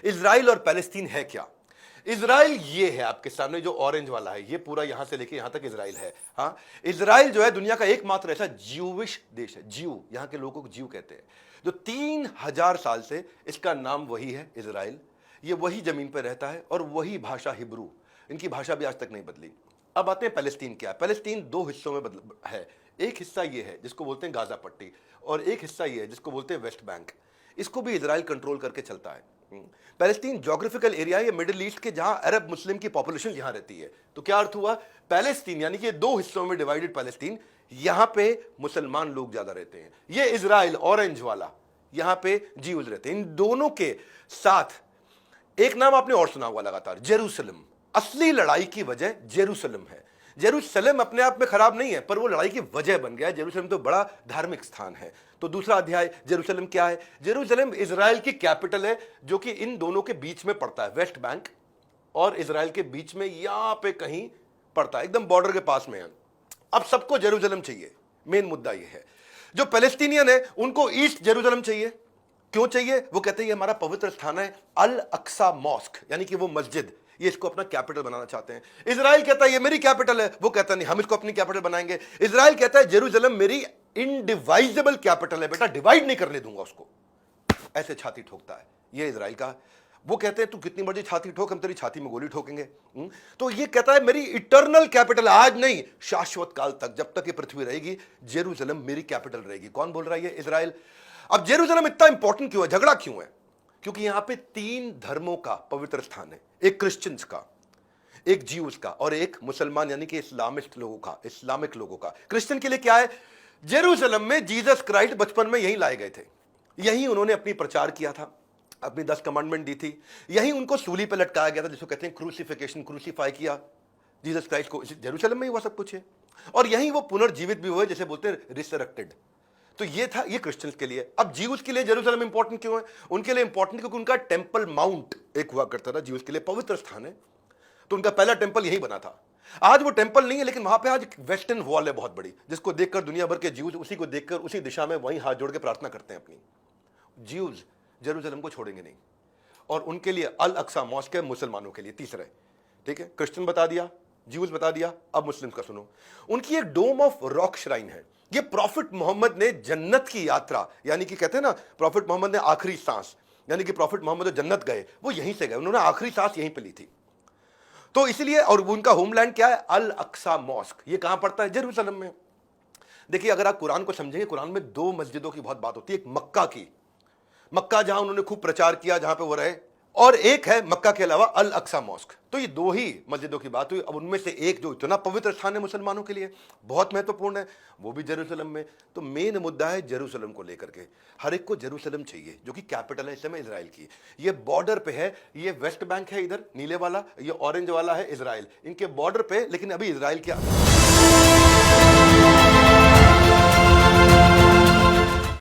Israel और Palestine है क्या? इजराइल ये है आपके सामने, जो ऑरेंज वाला है, ये पूरा यहां से लेके यहां तक इजराइल है। हाँ, इजराइल जो है दुनिया का एकमात्र ऐसा ज्यूविश देश है, ज्यू, यहां के लोगों को ज्यू कहते हैं, जो 3000 साल से इसका नाम वही है इजराइल। ये वही जमीन पर रहता है और वही भाषा हिब्रू, इनकी भाषा भी आज तक नहीं बदली। अब आते हैं पैलेस्टीन क्या है। पैलेस्टीन दो हिस्सों में है। एक हिस्सा ये है जिसको बोलते हैं गाजा पट्टी, और एक हिस्सा ये है जिसको बोलते हैं वेस्ट बैंक। इसको भी इजराइल कंट्रोल करके चलता है। पैलेस्टीन ज्योग्राफिकल एरिया है, मिडिल ईस्ट के, जहां अरब मुस्लिम की पॉपुलेशन यहां रहती है। तो क्या अर्थ हुआ, पैलेस्टीन यानी कि दो हिस्सों में डिवाइडेड पैलेस्टीन, यहां पे मुसलमान लोग ज्यादा रहते हैं। ये इजराइल ऑरेंज वाला, यहां पे जीव्स रहते हैं। इन दोनों के साथ एक नाम आपने और सुना हुआ लगातार, जेरूसलम। असली लड़ाई की वजह जेरूसलम है। जेरूसलम अपने आप में खराब नहीं है, पर वो लड़ाई की वजह बन गया है। जेरूसलम तो बड़ा धार्मिक स्थान है। तो दूसरा अध्याय, जेरूसलम क्या है? जेरूसलम इजराइल की कैपिटल है, जो कि इन दोनों के बीच में पड़ता है। वेस्ट बैंक और इजराइल के बीच में यहां पे कहीं पड़ता है, एकदम बॉर्डर के पास में है। अब सबको जेरूसलम चाहिए, मेन मुद्दा यह है। जो पैलेस्टीनियन है उनको ईस्ट जेरूसलम चाहिए। क्यों चाहिए? वो कहते हैं ये हमारा पवित्र स्थान है, अल अक्सा मॉस्क, यानी कि वो मस्जिद, ये इसको अपना कैपिटल बनाना चाहते हैं। इजराइल कहता है ये मेरी कैपिटल है, वो कहता नहीं हम इसको अपनी कैपिटल बनाएंगे। इजराइल कहता है जेरूसलम मेरी इनडिवाइजेबल कैपिटल है, बेटा डिवाइड नहीं करने दूंगा उसको। ऐसे छाती ठोकता है ये इजराइल का। वो कहते हैं तू कितनी मर्जी छाती ठोक, हम तेरी छाती में गोली ठोकेंगे। तो ये कहता है मेरी इटर्नल कैपिटल, आज नहीं शाश्वत काल तक, जब तक ये पृथ्वी रहेगी जेरूसलम मेरी कैपिटल रहेगी। कौन बोल रहा है? ये इजराइल। अब जेरूसलम इतना इंपॉर्टेंट क्यों है, झगड़ा क्यों है? क्योंकि यहां पे 3 धर्मों का पवित्र स्थान है, एक क्रिश्चियंस का, एक ज्यूज का और एक मुसलमान यानी कि इस्लामिस्ट लोगों का, इस्लामिक लोगों का। क्रिश्चियन के लिए क्या है? जेरूसलम में जीसस क्राइस्ट बचपन में यहीं लाए गए थे, यहीं उन्होंने अपनी प्रचार किया था, अपनी 10 कमांडमेंट दी थी, यहीं उनको सूली पर लटकाया गया था, जिसको कहते हैं क्रूसिफिकेशन, क्रूसीफाई किया जीसस क्राइस्ट को। जेरूसलम में ही हुआ सब कुछ है, और यहीं वो पुनर्जीवित भी हुए, जैसे बोलते हैं रिसरेक्टेड। तो ये था ये क्रिश्चियंस के लिए। अब जीव्स के लिए जेरूसलम इंपॉर्टेंट क्यों है? उनके लिए इंपॉर्टेंट क्योंकि उनका टेंपल माउंट एक हुआ करता था, जीव्स के लिए पवित्र स्थान है। तो उनका पहला टेंपल यही बना था। आज वो टेंपल नहीं है, लेकिन वहां पे आज वेस्टर्न वॉल है बहुत बड़ी, जिसको देखकर दुनिया भर के जीव्स उसी को देखकर उसी दिशा में वहीं हाथ जोड़ के प्रार्थना करते हैं अपनी। जीव्स जेरूसलम को छोड़ेंगे नहीं, और उनके लिए अल अक्सा मॉस्क है मुसलमानों के लिए, तीसरा है। ठीक है, क्रिश्चियन बता दिया, ज्यूज बता दिया, अब मुस्लिम्स का सुनो। उनकी एक डोम ऑफ रॉक श्राइन है। ये प्रॉफिट मोहम्मद ने जन्नत की यात्रा, यानी कि कहते हैं ना प्रॉफिट मोहम्मद ने आखिरी सांस, यानी कि प्रॉफिट मोहम्मद जो जन्नत गए वो यहीं से गए, उन्होंने आखिरी सांस यहीं पे ली थी। तो इसलिए, और उनका होमलैंड क्या है? अल अक्सा मॉस्क। ये कहां पड़ता है? जेरूसलम में। देखिए, अगर आप कुरान को समझेंगे, कुरान में 2 मस्जिदों की बहुत बात होती है। एक मक्का की, मक्का जहां उन्होंने खूब प्रचार किया, जहां पे वो रहे, और एक है मक्का के अलावा अल अक्सा मॉस्क। तो ये 2 ही मस्जिदों की बात हुई। अब उनमें से एक जो इतना पवित्र स्थान है मुसलमानों के लिए, बहुत महत्वपूर्ण है, वो भी जेरूसलम में। तो मेन मुद्दा है जेरूसलम को लेकर के। हर एक को जेरूसलम चाहिए, जो कि कैपिटल है इस समय इजराइल की। ये बॉर्डर पे है, ये वेस्ट बैंक है इधर नीले वाला, ये ऑरेंज वाला है इजराइल, इनके बॉर्डर पे। लेकिन अभी इजराइल क्या